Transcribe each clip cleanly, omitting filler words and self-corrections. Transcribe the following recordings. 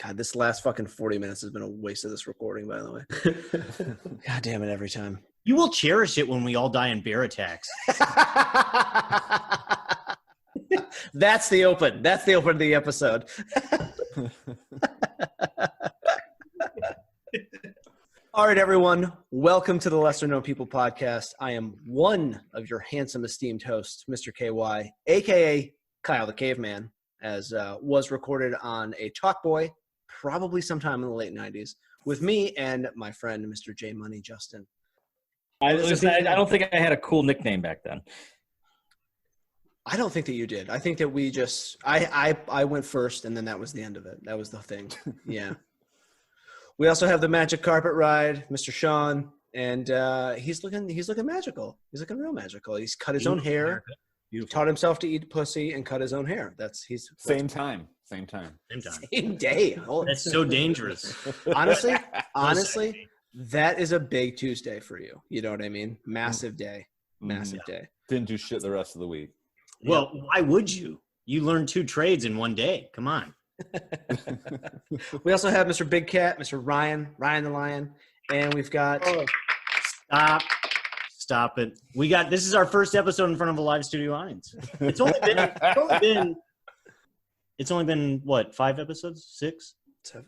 God, this last fucking 40 minutes has been a waste of this recording, by the way. God damn it, every time. You will cherish it when we all die in bear attacks. That's the open. That's the open of the episode. All right, everyone. Welcome to the Lesser Known People podcast. I am one of your handsome, esteemed hosts, Mr. KY, a.k.a. Kyle the Caveman, as was recorded on a Talkboy, probably sometime in the late 90s, with me and my friend, Mr. J Money Justin. I don't think I had a cool nickname back then. I don't think that you did. I think that we just I went first, and then that was the end of it. That was the thing. Yeah. We also have the magic carpet ride, Mr. Sean, and he's looking magical. He's looking real magical. He's cut his own hair. Taught himself to eat pussy and cut his own hair. Same time. Same day. Oh, that's so dangerous. Honestly, that is a big Tuesday for you. You know what I mean? Massive day. Day. Didn't do shit the rest of the week. Well, why would you? You learned 2 trades in one day. Come on. We also have Mr. Big Cat, Mr. Ryan the Lion, and we've got Stop it. This is our first episode in front of a live studio audience. It's only been what, 5 episodes? 6?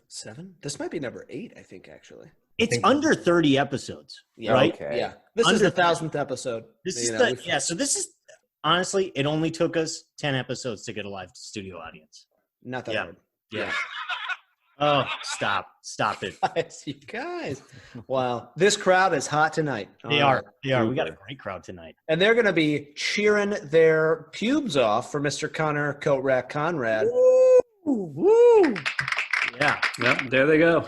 7? This might be number 8, I think, actually. It's under 30 episodes, right? Okay. Yeah. This is the 1,000th episode. So this is honestly, it only took us 10 episodes to get a live studio audience. Not that hard. Yeah. Oh, stop it. You guys. Wow. This crowd is hot tonight. They are. We got a great crowd tonight. And they're going to be cheering their pubes off for Mr. Connor Coat Rack Conrad. Woo! Yeah. Yep, there they go.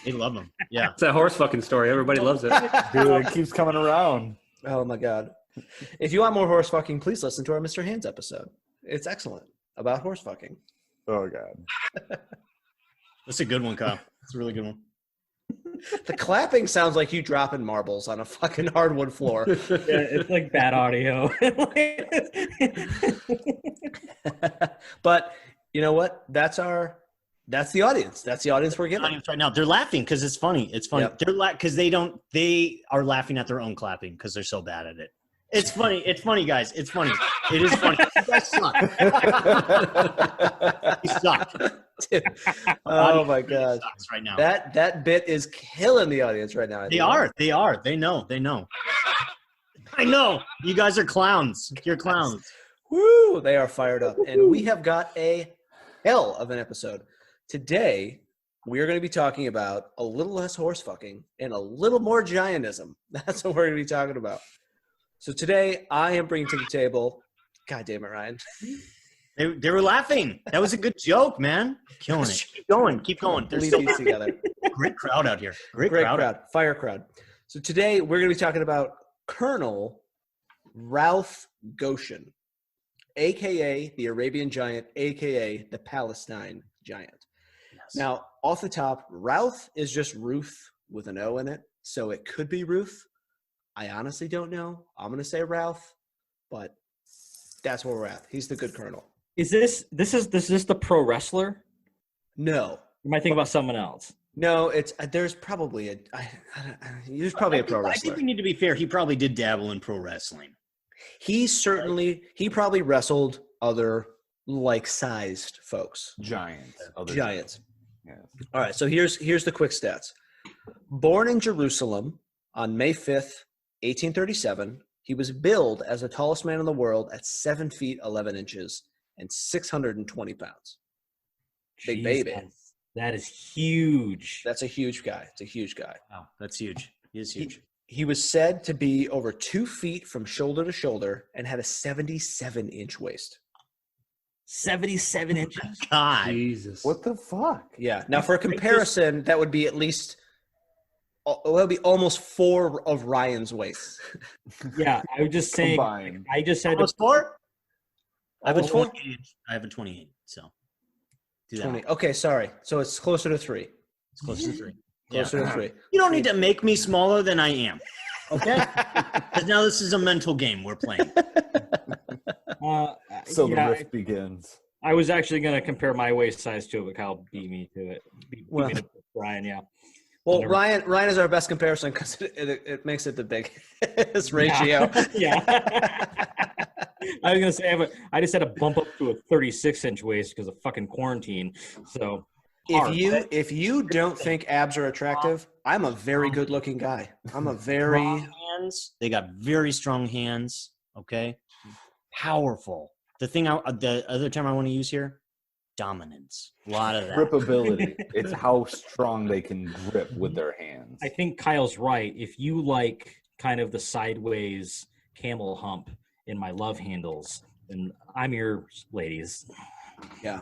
They love them. Yeah. It's a horse fucking story. Everybody loves it. Dude, it keeps coming around. Oh, my God. If you want more horse fucking, please listen to our Mr. Hands episode. It's excellent about horse fucking. Oh, God. That's a good one, Kyle. It's a really good one. The clapping sounds like you dropping marbles on a fucking hardwood floor. Yeah, it's like bad audio. But you know what? That's the audience. That's the audience we're getting. Audience right now. They're laughing because it's funny. It's funny. Yep. They're because they are laughing at their own clapping because they're so bad at it. It's funny. It's funny, guys. It's funny. It is funny. You guys suck. You suck. Dude. Oh my God! Right now, that bit is killing the audience right now. They are. They know. I know. You guys are clowns. You're clowns. Woo! They are fired up, and we have got a hell of an episode today. We are going to be talking about a little less horse fucking and a little more giantism. That's what we're going to be talking about. So today, I am bringing to the table. God damn it, Ryan. They were laughing. That was a good joke, man. Killing it. Keep going. Leave these together. Great crowd out here. Great crowd. Fire crowd. So today, we're going to be talking about Colonel Routh Goshen, a.k.a. the Arabian Giant, a.k.a. the Palestine Giant. Yes. Now, off the top, Routh is just Ruth with an O in it, so it could be Ruth. I honestly don't know. I'm going to say Routh, but that's where we're at. He's the good colonel. Is this the pro wrestler? No. You might think about someone else. No, there's probably a pro wrestler. I think we need to be fair. He probably did dabble in pro wrestling. He probably wrestled other like-sized folks. Giants. Yeah. All right, so here's the quick stats. Born in Jerusalem on May 5th, 1837, he was billed as the tallest man in the world at 7 feet 11 inches and 620 pounds. Big baby. That is huge. That's a huge guy. It's a huge guy. Wow, that's huge. He is huge. He was said to be over 2 feet from shoulder to shoulder and had a 77-inch waist. 77 inches? God. Jesus. What the fuck? Yeah. Now, for comparison, that would be at least that would be almost 4 of Ryan's waist. Yeah, I was just saying. Combined. I just had Almost 4? I have a Almost 4? 28. I have a 28, so do that. 20. Okay, sorry. So it's closer to 3. It's closer to 3. Closer to 3. You don't need to make me smaller than I am, okay? Because now this is a mental game we're playing. So the rift begins. I was actually going to compare my waist size to it, but Kyle beat me to it. Beat me to Brian, yeah. Well, Ryan is our best comparison because it makes it the biggest ratio. Yeah. I was going to say, I just had to bump up to a 36-inch waist because of fucking quarantine. So if you don't think abs are attractive, I'm a very good-looking guy. I'm a very hands. They got very strong hands. Okay, powerful. The other term I want to use here, dominance. A lot of that. Gripability. It's how strong they can grip with their hands. I think Kyle's right. If you like kind of the sideways camel hump in my love handles, then I'm yours, ladies. Yeah.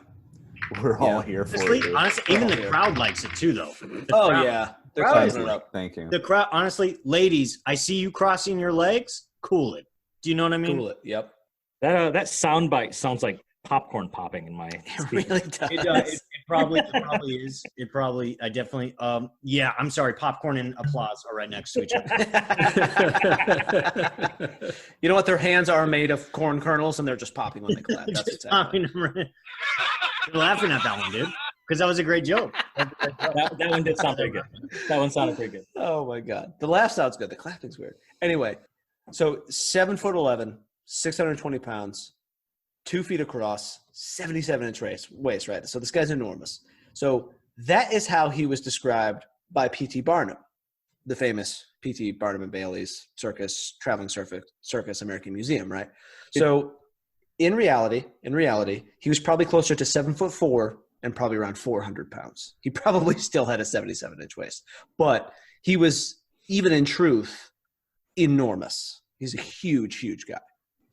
We're all here for it. Honestly, even the crowd likes it too, though. Yeah. They're clapping it up. Thank you. The crowd, honestly, ladies, I see you crossing your legs. Cool it. Do you know what I mean? Cool it. Yep. That soundbite sounds like popcorn popping in my. It really does. It probably is. I definitely. Yeah. I'm sorry. Popcorn and applause are right next to each other. You know what? Their hands are made of corn kernels, and they're just popping when they clap. That's exactly. You're laughing at that one, dude, because that was a great joke. That one did sound pretty good. That one sounded pretty good. Oh my god, the laugh sounds good. The clapping's weird. Anyway, so 7'11", 620 pounds, 2 feet across, 77-inch waist, right? So this guy's enormous. So that is how he was described by P.T. Barnum, the famous P.T. Barnum and Bailey's traveling circus American Museum, right? So in reality, he was probably closer to 7'4" and probably around 400 pounds. He probably still had a 77-inch waist, but he was, even in truth, enormous. He's a huge, huge guy.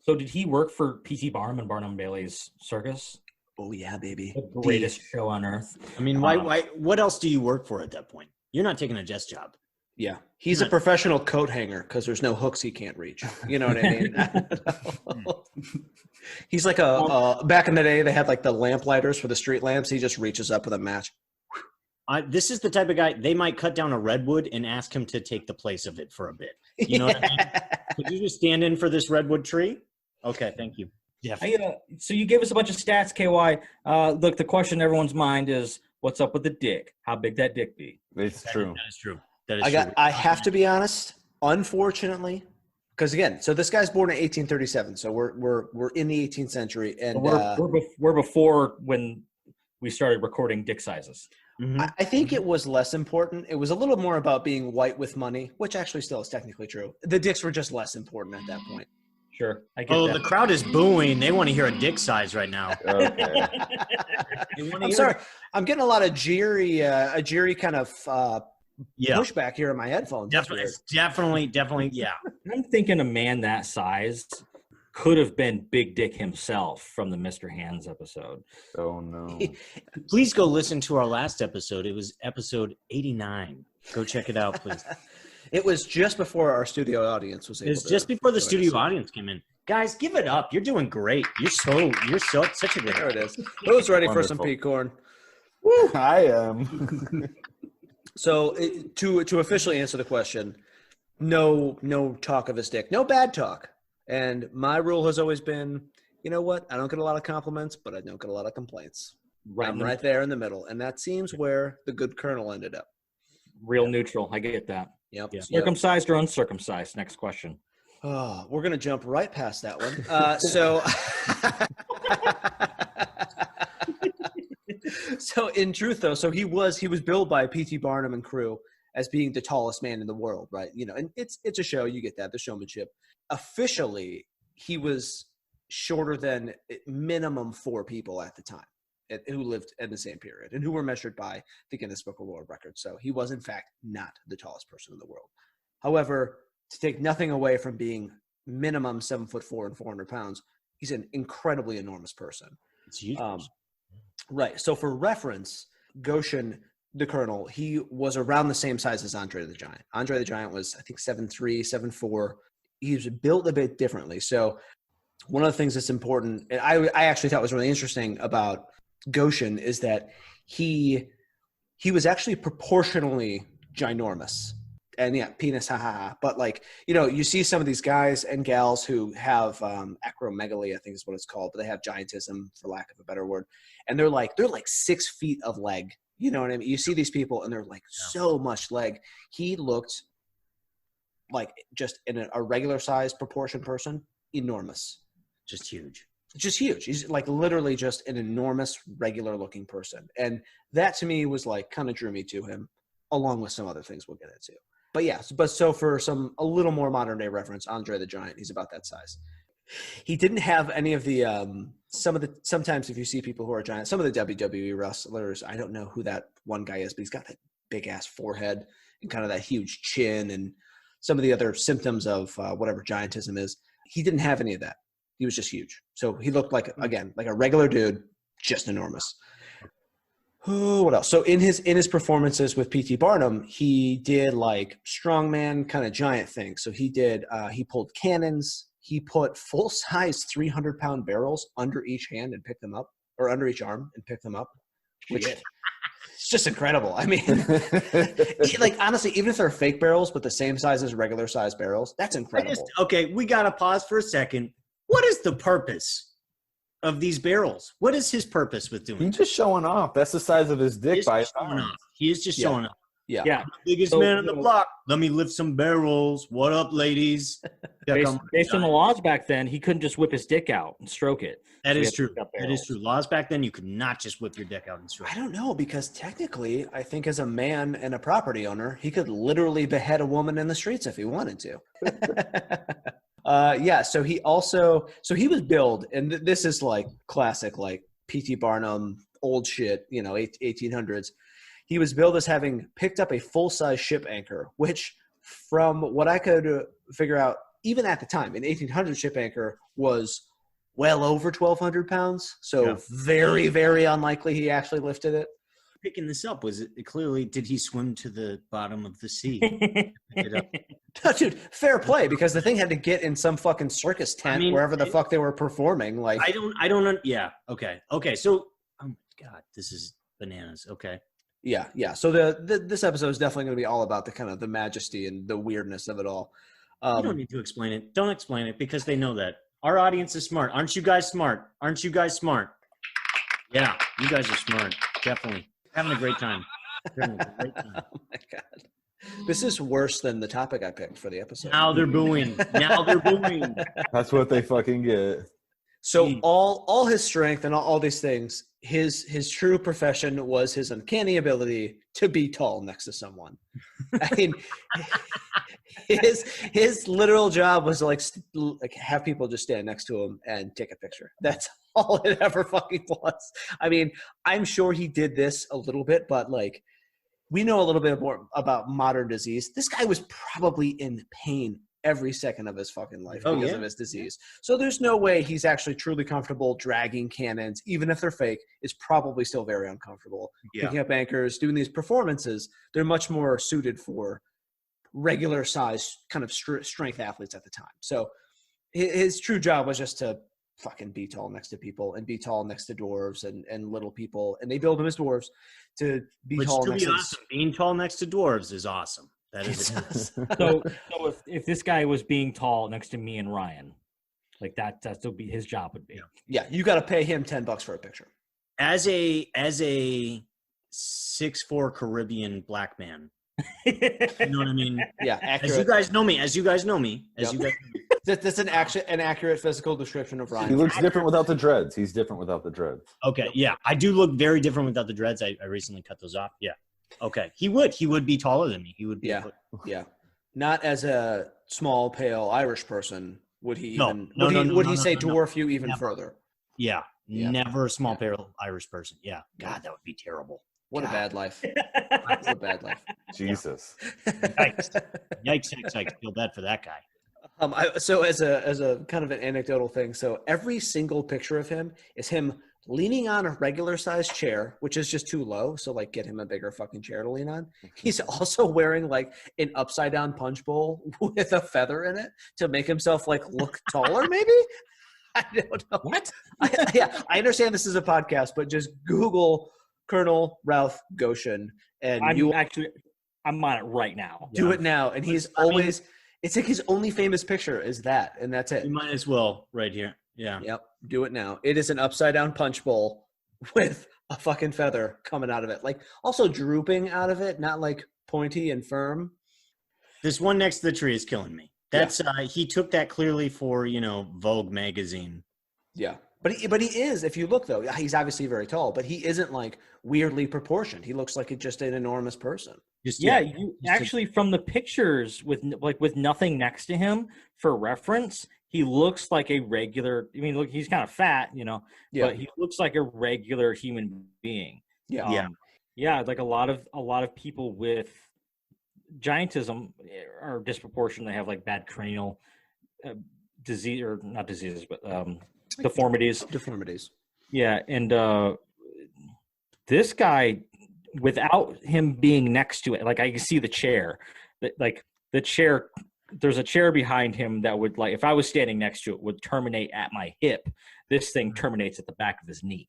So did he work for P.T. Barnum and Barnum Bailey's circus? Oh yeah, baby. The greatest show on earth. I mean, why? What else do you work for at that point? You're not taking a desk job. Yeah, he's a professional coat hanger because there's no hooks he can't reach. You know what I mean? He's like back in the day, they had like the lamplighters for the street lamps. He just reaches up with a match. This is the type of guy, they might cut down a redwood and ask him to take the place of it for a bit. You know what I mean? Could you just stand in for this redwood tree? Okay, thank you. Yeah. So you gave us a bunch of stats, KY. Look, the question in everyone's mind is, what's up with the dick? How big that dick be? It's true. That is true. That is true. I have to be honest, unfortunately, because again, so this guy's born in 1837, so we're in the 18th century, and we're before when we started recording dick sizes. Mm-hmm. I think it was less important. It was a little more about being white with money, which actually still is technically true. The dicks were just less important at that point. Sure, I get that. The crowd is booing. They want to hear a dick size right now. Okay. I'm sorry. I'm getting a lot of jeery kind of pushback here in my headphones. Definitely, yeah. I'm thinking a man that size could have been Big Dick himself from the Mr. Hands episode. Oh, no. Please go listen to our last episode. It was episode 89. Go check it out, please. It was just before our studio audience was able to. It was just before the studio audience came in. Guys, give it up. You're doing great. You're such a good. There it is. Who's ready for some pea corn? Woo, I am. So to officially answer the question, no talk of his dick, no bad talk. And my rule has always been, you know what? I don't get a lot of compliments, but I don't get a lot of complaints. I'm right there in the middle, and that seems where the good colonel ended up. Real neutral. I get that. Yep. Yeah. Circumcised or uncircumcised? Next question. Oh, we're gonna jump right past that one. So in truth, though, so he was billed by P.T. Barnum and crew as being the tallest man in the world, right? You know, and it's a show. You get that, the showmanship. Officially, he was shorter than minimum 4 people at the time who lived in the same period and who were measured by the Guinness Book of World Records. So he was, in fact, not the tallest person in the world. However, to take nothing away from being minimum 7'4" and 400 pounds, he's an incredibly enormous person. It's huge. Right. So for reference, Goshen, the colonel, he was around the same size as Andre the Giant. Andre the Giant was, I think, 7'3", 7'4". He was built a bit differently. So one of the things that's important, and I actually thought was really interesting about Goshen, is that he was actually proportionally ginormous And yeah, penis, ha ha ha. But like, you know, you see some of these guys and gals who have acromegaly, I think is what it's called, but they have giantism, for lack of a better word. And they're like 6 feet of leg. You know what I mean? You see these people and they're like so much leg. He looked like just in a regular size proportion person, enormous. Just huge. Just huge. He's like literally just an enormous, regular looking person. And that to me was like kind of drew me to him, along with some other things we'll get into. But yeah, so for a little more modern day reference, Andre the Giant, he's about that size. He didn't have any of the sometimes if you see people who are giant, some of the WWE wrestlers, I don't know who that one guy is, but he's got that big ass forehead and kind of that huge chin and some of the other symptoms of whatever giantism is. He didn't have any of that. He was just huge. So he looked like, again, like a regular dude, just enormous. What else? So in his performances with P.T. Barnum, he did like strongman kind of giant things. So he pulled cannons. He put full-size 300-pound barrels under each hand and picked them up, or under each arm and picked them up, which it's just incredible. I mean, like honestly, even if they're fake barrels but the same size as regular size barrels, that's incredible. Okay, we got to pause for a second. What is the purpose of these barrels? What is his purpose with doing He's just showing off. That's the size of his dick by his arm. He is just showing off. Yeah. Biggest man on the block. Let me lift some barrels. What up, ladies? Based on the laws back then, he couldn't just whip his dick out and stroke it. That is true. That is true. Laws back then, you could not just whip your dick out and stroke it. I don't know, because technically, I think as a man and a property owner, he could literally behead a woman in the streets if he wanted to. So he was billed, and this is like classic, like P.T. Barnum, old shit, 1800s. He was billed as having picked up a full-size ship anchor, which from what I could figure out, even at the time, an 1800 ship anchor was well over 1,200 pounds. So very, very unlikely he actually lifted it. Picking this up, was it clearly, did he swim to the bottom of the sea? Pick it up? No, dude, fair play, because the thing had to get in some fucking circus tent wherever the fuck they were performing. Like I don't. Yeah. Okay. So, oh my God, this is bananas. Okay. Yeah. So this episode is definitely going to be all about the kind of the majesty and the weirdness of it all. You don't need to explain it. Don't explain it, because they know that. Our audience is smart. Aren't you guys smart? Yeah, you guys are smart. Definitely. Having a great time. Oh my God. This is worse than the topic I picked for the episode. Now they're booing. That's what they fucking get. So all his strength and all these things, his true profession was his uncanny ability to be tall next to someone. I mean, his literal job was like have people just stand next to him and take a picture. That's all it ever fucking was. I mean, I'm sure he did this a little bit, but like we know a little bit more about modern disease. This guy was probably in pain every second of his fucking life because of his disease. So there's no way he's actually truly comfortable dragging cannons, even if they're fake. It's probably still very uncomfortable. Picking up anchors, doing these performances, they're much more suited for regular size kind of strength athletes at the time. So his true job was just to fucking be tall next to people and be tall next to dwarves and little people. And they build him as dwarves to be tall next to awesome. Being tall next to dwarves is awesome. That is so if this guy was being tall next to me and Ryan, like that's still be his job would be. Yeah, you got to pay him $10 for a picture. As a 6'4" Caribbean black man. You know what I mean? Yeah, accurate. As you guys know me. That's an accurate physical description of Ryan. He looks different without the dreads. He's different without the dreads. Okay, yeah. I do look very different without the dreads. I recently cut those off. Yeah. Okay. He would be taller than me. He would be. Yeah. Not as a small, pale Irish person would he would he say dwarf you even further? Yeah. Never a small, pale Irish person. Yeah. God, that would be terrible. What a bad life. What a bad life. Jesus. Yikes. Feel bad for that guy. So as a kind of an anecdotal thing, so every single picture of him is him leaning on a regular sized chair, which is just too low. So like get him a bigger fucking chair to lean on. He's also wearing like an upside down punch bowl with a feather in it to make himself like look taller maybe. I don't know. What? I understand this is a podcast, but just Google Colonel Routh Goshen and I'm on it right now. Do it now. And he's always, it's like his only famous picture is that, and that's it. You might as well right here. Yeah. Yep. Do it now. It is an upside down punch bowl with a fucking feather coming out of it. Like also drooping out of it, not like pointy and firm. This one next to the tree is killing me. That's he took that clearly for, Vogue magazine. Yeah. But he is, if you look though, he's obviously very tall, but he isn't like weirdly proportioned. He looks like just an enormous person. You actually from the pictures with nothing next to him for reference, he looks like a regular. I mean, look, he's kind of fat, but he looks like a regular human being. Yeah. Like a lot of people with giantism are disproportionately have like bad cranial disease, or not diseases, but deformities. Yeah, and this guy, without him being next to it, like I can see the chair, like the chair. There's a chair behind him that would, like, if I was standing next to it, would terminate at my hip. This thing terminates at the back of his knee.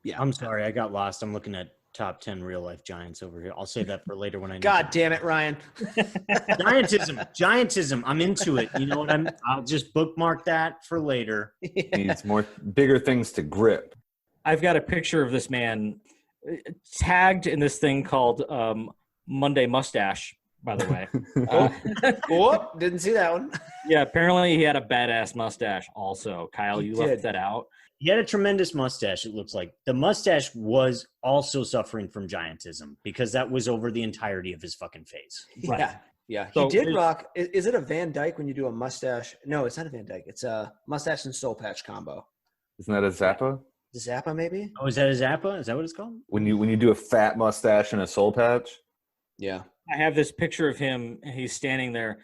Yeah, I'm sorry, I got lost. I'm looking at top 10 real life giants over here. I'll save that for later when I. God damn it, Ryan! Giantism. I'm into it. You know what? I'll just bookmark that for later. Needs bigger things to grip. I've got a picture of this man tagged in this thing called Monday Mustache. By the way, whoop! Didn't see that one. Yeah, apparently he had a badass mustache. Also, Kyle, you left that out. He had a tremendous mustache. It looks like the mustache was also suffering from giantism because that was over the entirety of his fucking face. Right. Yeah. So he did rock. Is it a Van Dyke when you do a mustache? No, it's not a Van Dyke. It's a mustache and soul patch combo. Isn't that a Zappa? Zappa, maybe? Oh, is that a Zappa? Is that what it's called? When you do a fat mustache and a soul patch? Yeah. I have this picture of him, and he's standing there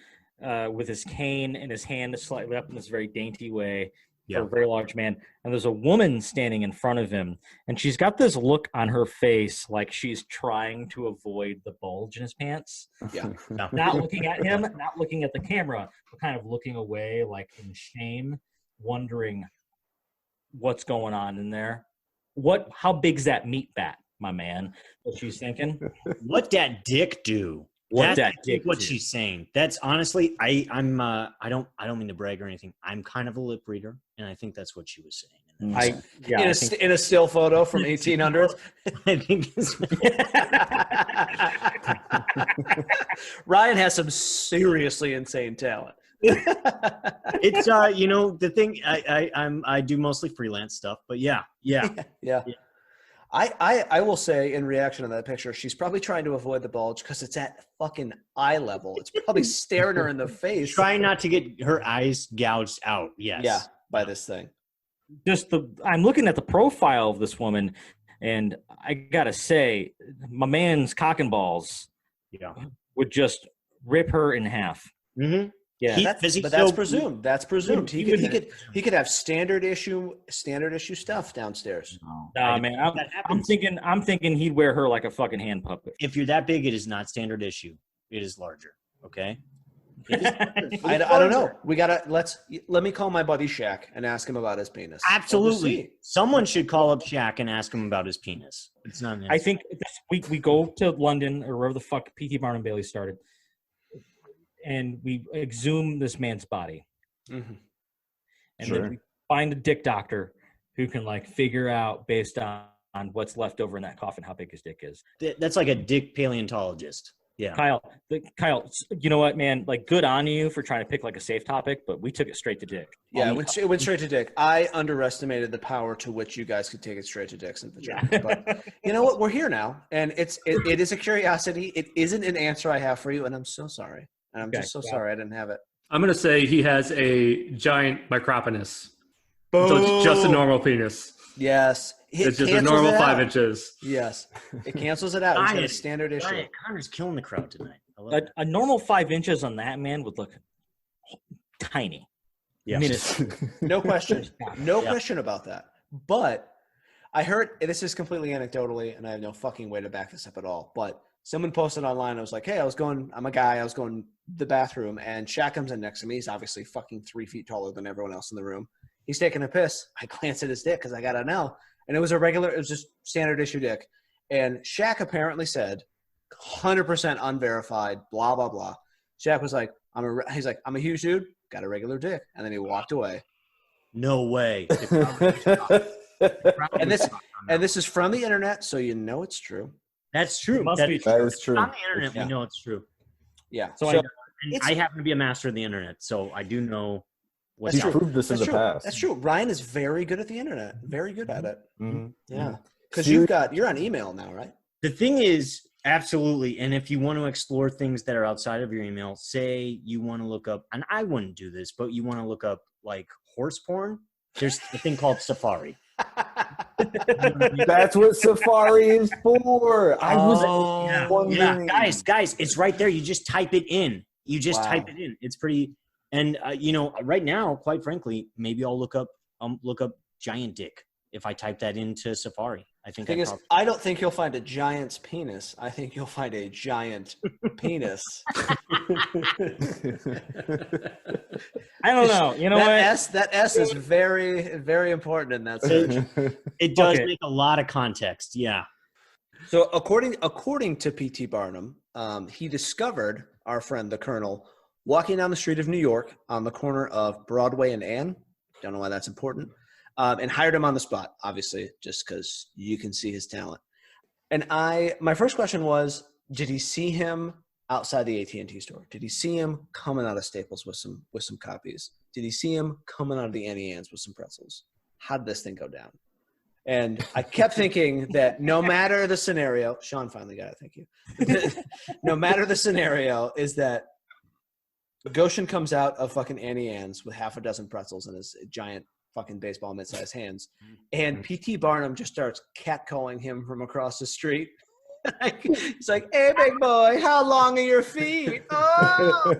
with his cane and his hand slightly up in this very dainty way for a very large man. And there's a woman standing in front of him, and she's got this look on her face like she's trying to avoid the bulge in his pants. Yeah. Not looking at him, not looking at the camera, but kind of looking away like in shame, wondering what's going on in there. How big's that meat bat, my man? What she's thinking. What that dick do? What she's saying. That's honestly, I don't mean to brag or anything. I'm kind of a lip reader, and I think that's what she was saying. In a still photo from 1800. I think it's Ryan has some seriously insane talent. It's the thing. I do mostly freelance stuff, but yeah. I will say in reaction to that picture, she's probably trying to avoid the bulge because it's at fucking eye level. It's probably staring her in the face. Trying not to get her eyes gouged out. Yes. Yeah, by this thing. I'm looking at the profile of this woman, and I gotta say, my man's cock and balls would just rip her in half. Mm-hmm. Yeah, that's presumed. That's presumed. He could have standard issue stuff downstairs. Nah, man. I'm thinking he'd wear her like a fucking hand puppet. If you're that big, it is not standard issue. It is larger. Okay. I don't know. Let me call my buddy Shaq and ask him about his penis. Absolutely. Someone should call up Shaq and ask him about his penis. It's not. I think this week we go to London or wherever the fuck P.T. Barnum Bailey started. And we exhume this man's body. Mm-hmm. And then we find a dick doctor who can figure out based on what's left over in that coffin how big his dick is. That's like a dick paleontologist. Yeah. Kyle, you know what, man? Good on you for trying to pick a safe topic, but we took it straight to dick. Yeah, it went straight to dick. I underestimated the power to which you guys could take it straight to dicks and vaginas. Yeah. But you know what? We're here now, and it is a curiosity. It isn't an answer I have for you, and I'm so sorry. And I'm just so sorry I didn't have it. I'm going to say he has a giant micropenis. Boom. So it's just a normal penis. Yes. It's just a normal 5 inches. Yes. It cancels it out. It's got a standard issue. Connor's killing the crowd tonight. A normal 5 inches on that man would look tiny. Yeah. No question. No question about that. But I heard, this is completely anecdotally, and I have no fucking way to back this up at all, but someone posted online. I was like, hey, I'm a guy. I was going to the bathroom, and Shaq comes in next to me. He's obviously fucking 3 feet taller than everyone else in the room. He's taking a piss. I glance at his dick because I got to know. And it was just standard issue dick. And Shaq apparently said 100% unverified, blah, blah, blah. Shaq was like, he's like, I'm a huge dude, got a regular dick. And then he walked away. No way. And this is from the internet, so you know it's true. That's true. It must That be is That true. is true. on the internet. Yeah. We know it's true. Yeah. So And it's- I happen to be a master of the internet, so I do know what's He's out. proved this in That's the true. past. That's true. Ryan is very good at the internet. Very good at it. Mhm. Yeah. Because Siri- you're on email now, right? The thing is, absolutely, and if you want to explore things that are outside of your email, say you want to look up, and I wouldn't do this, but you want to look up like horse porn, there's a thing called Safari. That's what Safari is for. I was Yeah, wondering. guys, it's right there. You just type it in. You just Wow. type it in. It's pretty. And right now, quite frankly, maybe I'll look up giant dick if I type that into Safari. I think Thing is, I don't think you'll find a giant's penis. I think you'll find a giant penis. I don't know. You know what? That S is very, very important in that search. it does Okay. make a lot of context. Yeah. So according to P.T. Barnum, he discovered our friend the Colonel walking down the street of New York on the corner of Broadway and Ann. Don't know why that's important. And hired him on the spot, obviously, just because you can see his talent. And my first question was, did he see him outside the AT&T store? Did he see him coming out of Staples with some copies? Did he see him coming out of the Annie Ann's with some pretzels? How did this thing go down? And I kept thinking that no matter the scenario, Sean finally got it, thank you. No matter the scenario, is that Goshen comes out of fucking Annie Ann's with half a dozen pretzels in his giant fucking baseball mid-sized hands, and P.T. Barnum just starts catcalling him from across the street. He's like, "Hey, big boy, how long are your feet?" Oh!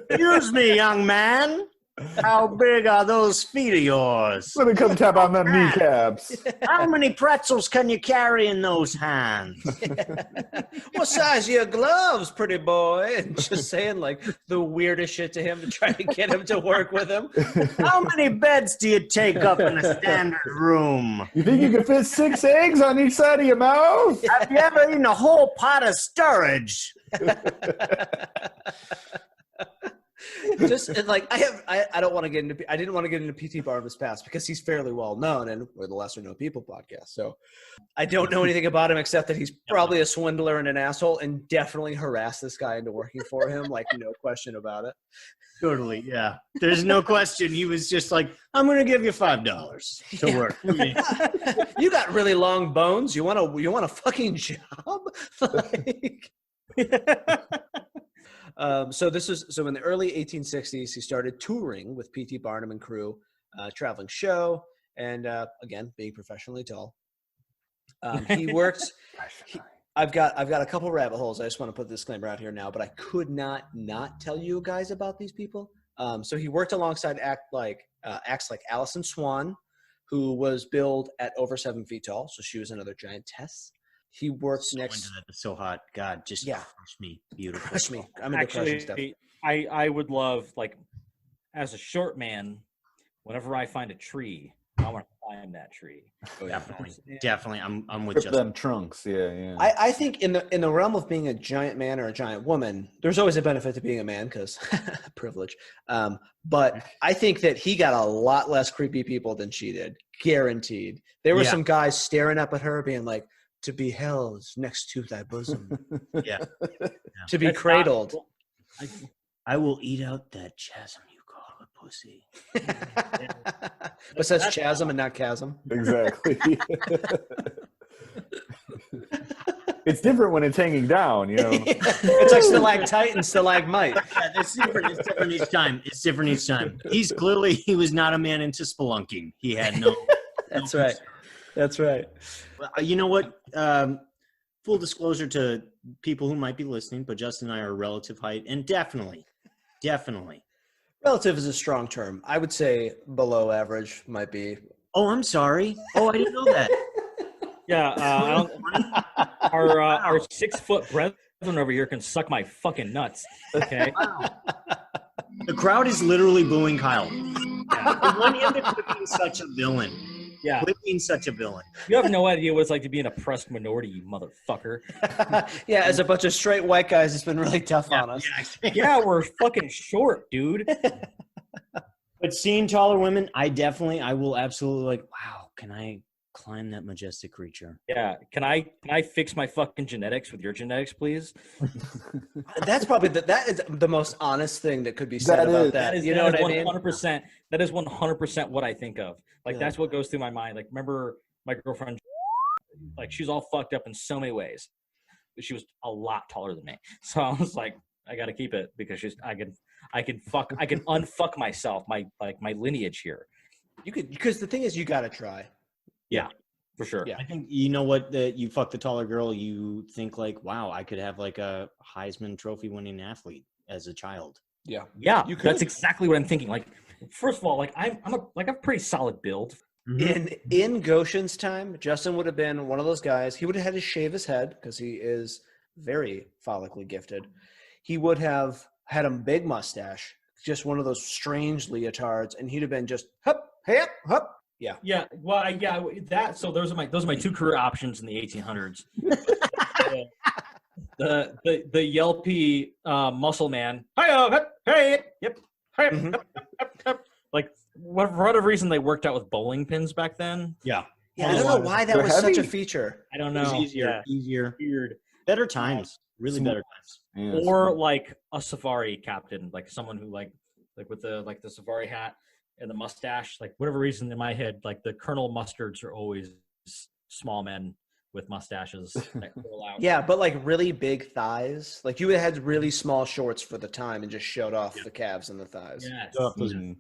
Excuse me, young man. How big are those feet of yours? Let me come tap on them kneecaps. How many pretzels can you carry in those hands? What size are your gloves, pretty boy? And just saying like the weirdest shit to him to try to get him to work with him. How many beds do you take up in a standard room? You think you can fit 6 eggs on each side of your mouth? Have you ever eaten a whole pot of sturridge? Just and like I don't want to get into I didn't want to get into P.T. Barnum's past because he's fairly well known and we're the Lesser Known People podcast. So I don't know anything about him except that he's probably a swindler and an asshole and definitely harassed this guy into working for him. Like no question about it. Totally, yeah. There's no question. He was just like, I'm going to give you $5 to work. You got really long bones. You want a fucking job? Like, so in the early 1860s, he started touring with P.T. Barnum and crew, traveling show, and again, being professionally tall. He worked. I've got a couple rabbit holes. I just want to put the disclaimer out here now, but I could not tell you guys about these people. So he worked alongside acts like Alison Swan, who was billed at over 7 feet tall, so she was another giantess. He works next. That's so hot. God, just crush me. Beautiful. Crush me. I'm into crushing stuff. I would love, like, as a short man, whenever I find a tree, I want to climb that tree. Oh, Definitely. I'm with Rip Justin. them trunks. Yeah. I think in the realm of being a giant man or a giant woman, there's always a benefit to being a man because privilege. But I think that he got a lot less creepy people than she did. Guaranteed. There were some guys staring up at her being like, to be held next to thy bosom. Yeah. To be cradled. I will eat out that chasm you call a pussy. It says chasm and not chasm. Exactly. It's different when it's hanging down, you know. It's like stalactite and stalagmite. Yeah, it's different each time. It's different each time. He was not a man into spelunking. He had no. That's right. That's right. You know what? Full disclosure to people who might be listening, but Justin and I are relative height, and definitely. Relative is a strong term. I would say below average might be. Oh, I'm sorry. Oh, I didn't know that. Yeah, our 6 foot brethren over here can suck my fucking nuts. Okay. Wow. The crowd is literally booing Kyle. I want him to be such a villain. Yeah. Quit being such a villain. You have no idea what it's like to be an oppressed minority, you motherfucker. Yeah, as a bunch of straight white guys, it's been really tough on us. Yeah, we're fucking short, dude. But seeing taller women, I will absolutely like, wow, can I climb that majestic creature? Yeah. Can I fix my fucking genetics with your genetics, please? That's probably that is the most honest thing that could be said That about is- that. That is, You know what I mean? 100%. That is 100% what I think of. Like Yeah. that's what goes through my mind. Like remember my girlfriend, like she was all fucked up in so many ways. But she was a lot taller than me. So I was like, I got to keep it because I can unfuck myself, my lineage here. You could, because the thing is, you got to try. For sure. Yeah. I think you know what, that you fuck the taller girl, you think like, wow, I could have like a Heisman Trophy winning athlete as a child. Yeah. Yeah, You could. that's exactly what I'm thinking. Like, first of all, like I'm a pretty solid build. In Goshen's time, Justin would have been one of those guys. He would have had to shave his head because he is very follically gifted. He would have had a big mustache, just one of those strange leotards, and he'd have been just hup, hey up, hup. Yeah, well, so those are my two career options in the 1800s. the Yelpy muscle man. Hey, yep. Mhm. Like for whatever reason they worked out with bowling pins back then. Yeah. Yeah, I don't know why that They're was such a heavy. feature. I don't It was know. easier. Yeah, Easier. weird. Better times. Really better times. Yeah, Or like a safari captain, like someone who like with the safari hat and the mustache. Like whatever reason in my head, like the Colonel Mustards are always small men with mustaches that roll out. Yeah, but like really big thighs. Like you had really small shorts for the time and just showed off the calves and the thighs. Yes. Mhm.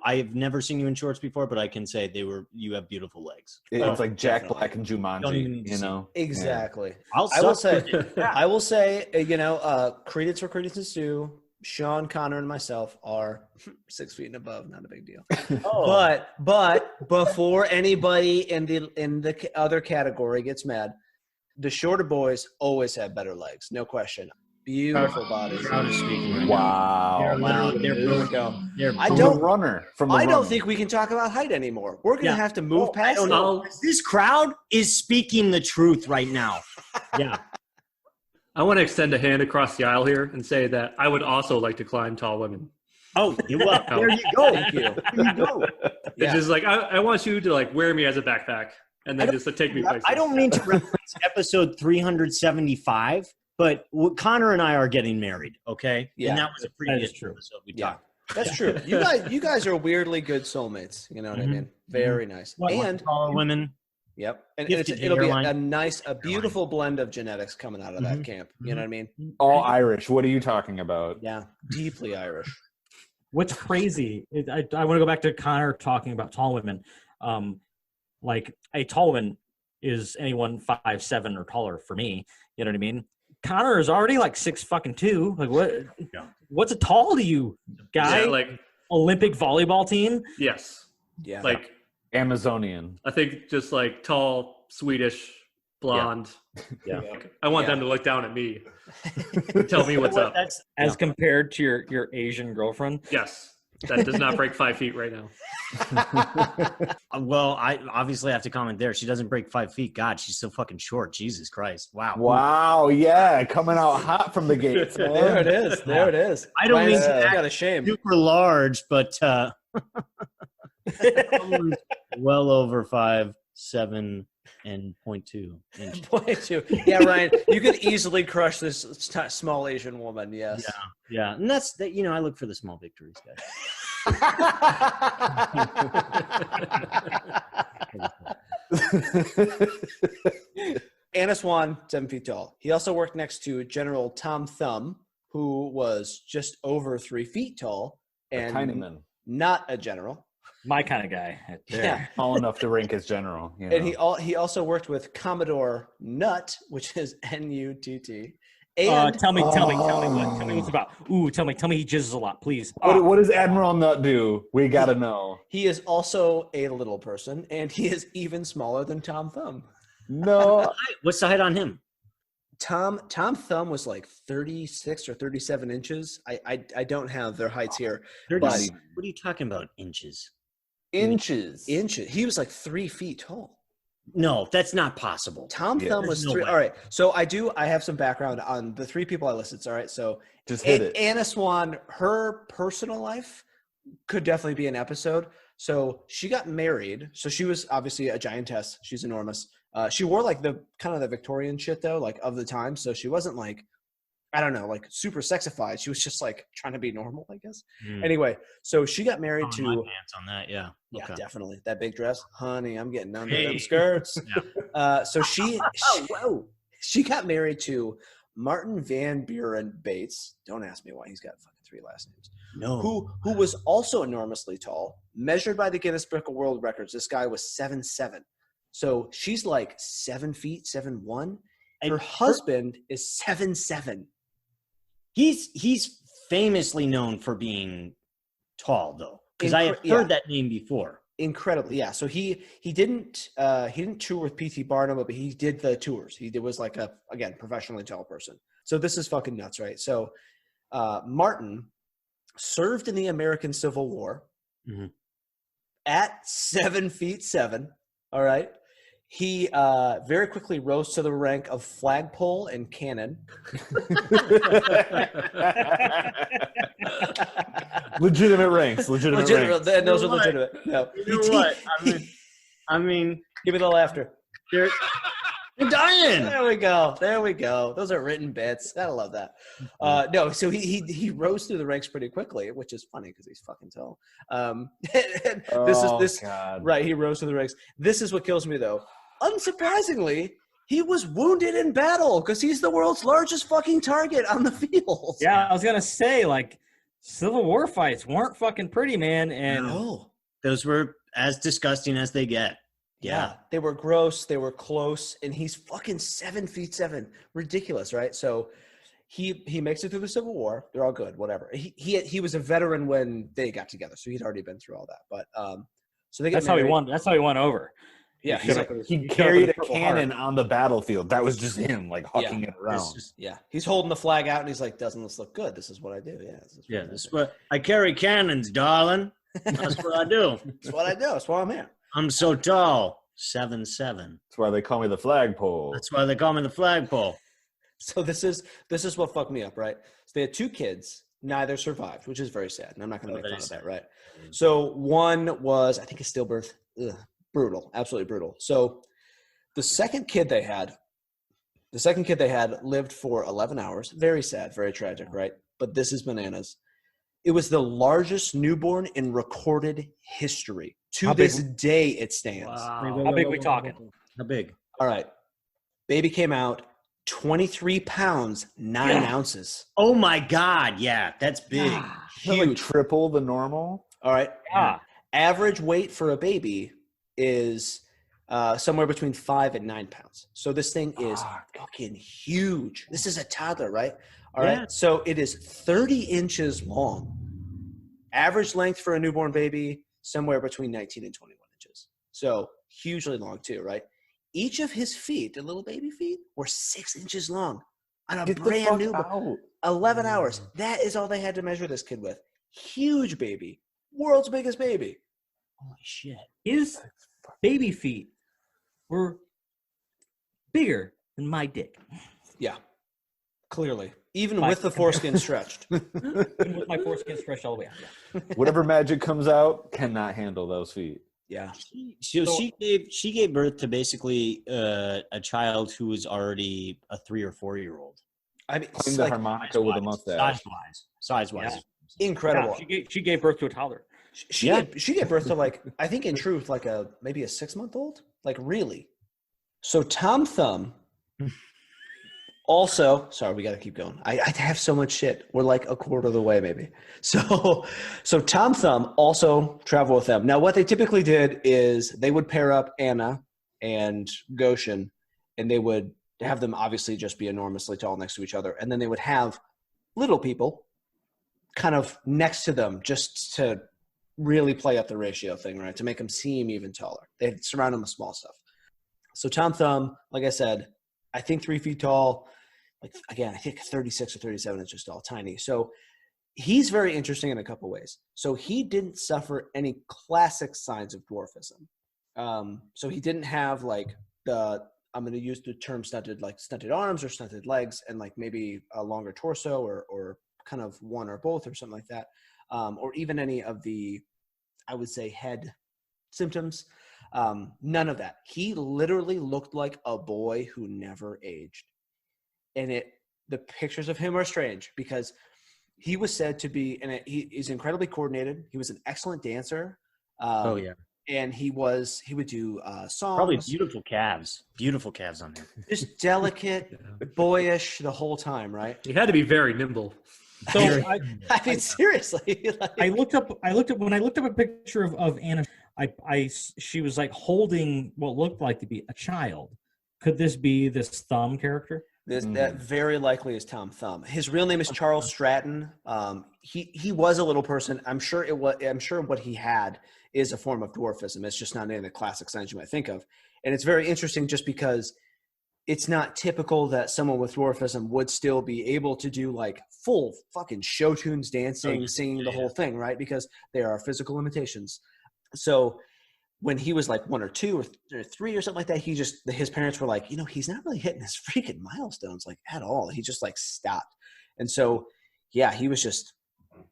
I've never seen you in shorts before, but I can say you have beautiful legs. It's like Jack definitely. Black and Don't Jumanji, even you know? Exactly. I'll I will suck say, I will say, credence where credence is due. Sean, Connor, and myself are 6 feet and above. Not a big deal. Oh. But before anybody in the other category gets mad, the shorter boys always have better legs, no question. Beautiful bodies. Crowd is speaking right Wow. They're loud. They're Here we both. go. They're I From don't- the runner. From the I don't runner. think we can talk about height anymore. We're gonna Yeah. have to move I past don't it. know. This crowd is speaking the truth right now. Yeah. I want to extend a hand across the aisle here and say that I would also like to climb tall women. Oh, well, there you go. Thank you. There you go. It's Yeah. just like I want you to like wear me as a backpack and then just take me places. I don't mean to reference episode 375, but Connor and I are getting married, okay? Yeah. And that was a previous true. episode we Yeah. talked. That's true. You guys are weirdly good soulmates. You know what I Mhm. mean? Very nice. And taller women. yep, and Gifted it'll be hairline. a beautiful blend of genetics coming out of that Mhm. camp. You know what I mean? All Irish. What are you talking about? Yeah, deeply Irish. What's crazy? I want to go back to Connor talking about tall women. Like a tall woman is anyone 5'7" or taller for me. You know what I mean? Connor is already like 6'2". Like what? Yeah. What's a tall to you, guy? Yeah, like Olympic volleyball team? yes. Yeah, Like Amazonian. I think just like tall, Swedish, blonde. Yeah. I want Yeah. them to look down at me. Tell me what's up. That's As compared to your Asian girlfriend? Yes. That does not break 5 feet right now. well, I obviously have to comment there. She doesn't break 5 feet. God, she's so fucking short. Jesus Christ. Wow. Wow, yeah, coming out hot from the gates. there it is. There it is. I don't mean Ryan's to got a shame. Super large, but well over 5'7" and 0.2 inches. Point two. Yeah, Ryan, you could easily crush this small Asian woman. Yes. Yeah, and that's that. I look for the small victories, guys. Anna Swan, 7 feet tall. He also worked next to General Tom Thumb, who was just over 3 feet tall and Tiny man. not a general. My kind of guy. Right there. Yeah. Tall enough to rank as general. You know. And he also worked with Commodore Nutt, which is Nutt. And Tell me what's about. Ooh, tell me he jizzes a lot, please. What does Admiral Nut do? We gotta know. he is also a little person, and he is even smaller than Tom Thumb. No. What's the height on him? Tom Thumb was like 36 or 37 inches. I don't have their heights here. 30, But- what are you talking about? Inches? Inches. Inches. He was like 3 feet tall. No, that's not possible. Tom Yeah. Thumb was There's no 3. way. All right. So I have some background on the 3 people I listed. All right. So Just hit it. Anna Swan, her personal life could definitely be an episode. So she got married. So she was obviously a giantess. She's enormous. She wore like the kind of the Victorian shit though, like of the time. So she wasn't like, I don't know, like super sexified. She was just like trying to be normal, I guess. Anyway, so she got married Oh, my to. pants on that, yeah. Yeah, Okay. definitely. That big dress. Honey, I'm getting under Hey. them skirts. Yeah. So she got married to Martin Van Buren Bates. Don't ask me why he's got fucking 3 last names. No. Who was also enormously tall. Measured by the Guinness Book of World Records, this guy was 7'7". So she's like 7 feet, 7'1". And Her husband is 7'7". He's famously known for being tall, though, because I have Yeah. heard that name before. Incredibly, yeah. So he didn't tour with P.T. Barnum, but he did the tours. He was like a, again, professionally tall person. So this is fucking nuts, right? So Martin served in the American Civil War Mhm. at 7'7". All right. He very quickly rose to the rank of flagpole and cannon. Legitimate ranks. Legitimate ranks. And those You are know what? legitimate. No. You know what? I mean, Give me the laughter. you're dying. There we go. There we go. Those are written bits. Gotta love that. No, so he rose through the ranks pretty quickly, which is funny because he's fucking tall. God. Right. He rose through the ranks. This is what kills me though. Unsurprisingly, he was wounded in battle because he's the world's largest fucking target on the field. Yeah, I was gonna say like Civil War fights weren't fucking pretty, man. And No. Those were as disgusting as they get. Yeah, they were gross. They were close, and he's fucking 7'7". Ridiculous, right? So he makes it through the Civil War. They're all good, whatever. He was a veteran when they got together, so he'd already been through all that. But so they get that's how he married. won. That's how he won over. Yeah, He he's showed like, up with his- He showed up with carried his a Purple cannon Heart. on the battlefield. That was just him, like hucking it around. yeah, he's holding the flag out, and he's like, "Doesn't this look good? This is what I do." Yeah, this is what I That's do. what I carry cannons, darling. That's what I do. That's what I do. That's why I'm here. I'm so tall. 7'7". That's why they call me the flagpole. That's why they call me the flagpole. So this is what fucked me up, right? So they had 2 kids, neither survived, which is very sad, and I'm not going to Oh, make that fun is of that, sad. right? So one was, I think, a stillbirth. Ugh, brutal, absolutely brutal. So the second kid they had lived for 11 hours. Very sad, very tragic, right? But this is bananas. It was the largest newborn in recorded history. To How big- this day, it stands. How big we talking? How big? All right. Baby came out 23 pounds, 9 ounces. Oh my God! Yeah, that's big. Isn't that like Huge. triple the normal. All right. Yeah. Average weight for a baby is somewhere between 5 and 9 pounds. So this thing is fucking huge. This is a toddler, right? All right. Yeah. So it is 30 inches long. Average length for a newborn baby, somewhere between 19 and 21 inches. So hugely long too, right? Each of his feet, the little baby feet, were 6 inches long on a Get the brand fuck new out. 11 hours. That is all they had to measure this kid with. Huge baby. World's biggest baby. Holy shit! His baby feet were bigger than my dick. Yeah. Clearly. Even By with the foreskin stretched. Even with my foreskin stretched all the way out. Yeah. Whatever magic comes out cannot handle those feet. Yeah. She gave birth to basically a child who was already a 3 or 4 year old. I mean, it's Playing the like harmonica with a mustache. Size wise. Yeah. incredible. She gave birth to a toddler. She gave birth to, like, I think in truth, like maybe a 6-month-old. Like, really. So Tom Thumb also, sorry, we got to keep going. I have so much shit. We're like a quarter of the way, maybe. So Tom Thumb also traveled with them. Now, what they typically did is they would pair up Anna and Goshen, and they would have them obviously just be enormously tall next to each other. And then they would have little people kind of next to them just to really play up the ratio thing, right? To make them seem even taller. They'd surround them with small stuff. So Tom Thumb, like I said, I think 3 feet tall. Like, again, I think 36 or 37 inches tall, tiny. So he's very interesting in a couple ways. So he didn't suffer any classic signs of dwarfism. So he didn't have like I'm going to use the term stunted arms or stunted legs and like maybe a longer torso or kind of one or both or something like that. Or even any of the, I would say, head symptoms. None of that. He literally looked like a boy who never aged. And the pictures of him are strange because he was said to be, and he is incredibly coordinated. He was an excellent dancer. Oh yeah. And he would do songs. Probably beautiful calves on him. Just delicate, boyish the whole time, right? He had to be very nimble. So I mean, seriously. I looked up a picture of Anna. She was like holding what looked like to be a child. Could this be this Thumb character? That very likely is Tom Thumb. His real name is Charles Stratton. He was a little person. I'm sure what he had is a form of dwarfism. It's just not any of the classic signs you might think of. And it's very interesting just because it's not typical that someone with dwarfism would still be able to do like full fucking show tunes, dancing, singing, the whole thing, right? Because there are physical limitations. So when he was like 1 or 2 or 3 or something like that, his parents were like, he's not really hitting his freaking milestones like at all. He just like stopped. And so, yeah, he was just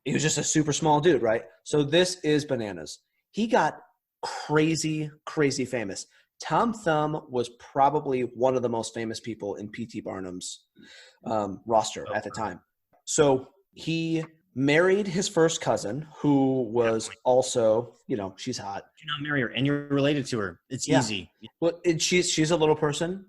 a super small dude, right? So this is bananas. He got crazy, crazy famous. Tom Thumb was probably one of the most famous people in P.T. Barnum's roster at the time. So he married his first cousin, who was also, she's hot. You not marry her, and you're related to her. It's easy. Well, she's a little person.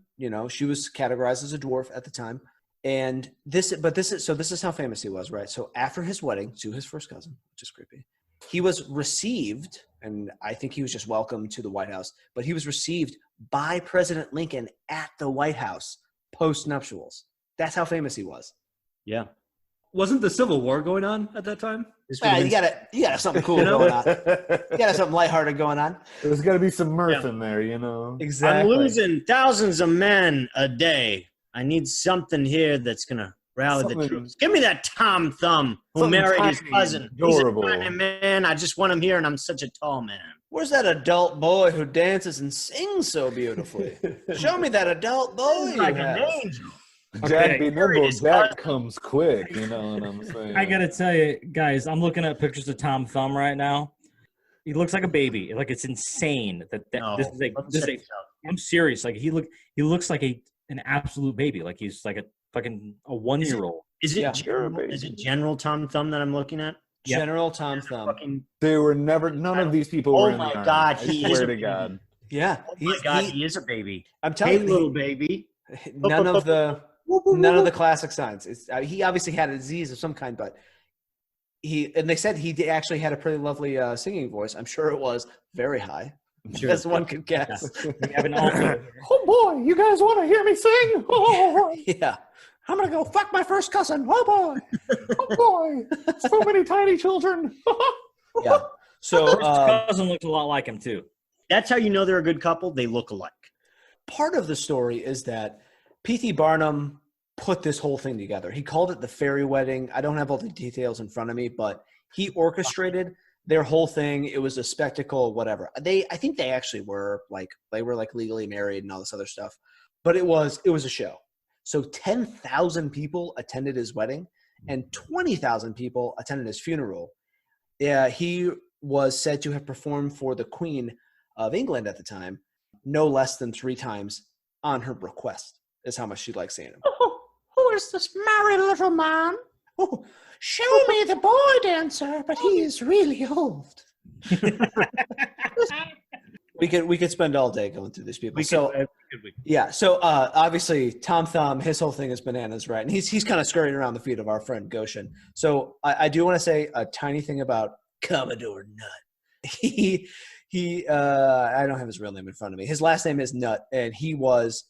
She was categorized as a dwarf at the time. And this is how famous he was, right? So after his wedding to his first cousin, which is creepy, he was received, and I think he was just welcomed to the White House, but he was received by President Lincoln at the White House post-nuptials. That's how famous he was. Yeah. Wasn't the Civil War going on at that time? You gotta something cool going on. You gotta something lighthearted going on. There's got to be some mirth in there, Exactly. I'm losing thousands of men a day. I need something here that's going to rally the troops. Give me that Tom Thumb who married his cousin. Adorable. He's a tiny man. I just want him here, and I'm such a tall man. Where's that adult boy who dances and sings so beautifully? Show me that adult boy you Like have. an angel. Jack be nimble, Jack comes quick, you know what I'm saying? I gotta tell you, guys, I'm looking at pictures of Tom Thumb right now. He looks like a baby. Like, it's insane that No, this is I'm serious. Like, he looks like an absolute baby. Like, he's like a 1-year-old. Is it Yeah. General Tom Thumb that I'm looking at? Yep. General Tom Thumb. They were never, none of these people were in the army. God, I he is swear a to baby. God. Yeah. Oh my God, he is a baby. I'm telling Hey, you, little baby. none of the classic signs. He obviously had a disease of some kind, but they said he actually had a pretty lovely singing voice. I'm sure it was very high, as one could guess. We have an alternate. Oh boy, you guys want to hear me sing? Oh, Yeah. I'm going to go fuck my first cousin. Oh, boy. oh boy, so many tiny children. Yeah. So Cousin looks a lot like him too. That's how you know they're a good couple. They look alike. part of the story is that P.T. Barnum put this whole thing together. He called it the fairy wedding. I don't have all the details in front of me, but he orchestrated their whole thing. It was a spectacle, whatever. I think they actually were legally married and all this other stuff, but it was a show. So 10,000 people attended his wedding and 20,000 people attended his funeral. He was said to have performed for the Queen of England at the time, no less than 3 times on her request, is how much she liked seeing him. Oh, who is this merry little man? Oh, show me the boy dancer, but he is really old. We could spend all day going through these people. So obviously Tom Thumb, his whole thing is bananas, right? And he's kind of scurrying around the feet of our friend Goshen. So I do want to say a tiny thing about Commodore Nut. I don't have his real name in front of me. His last name is Nut, and he was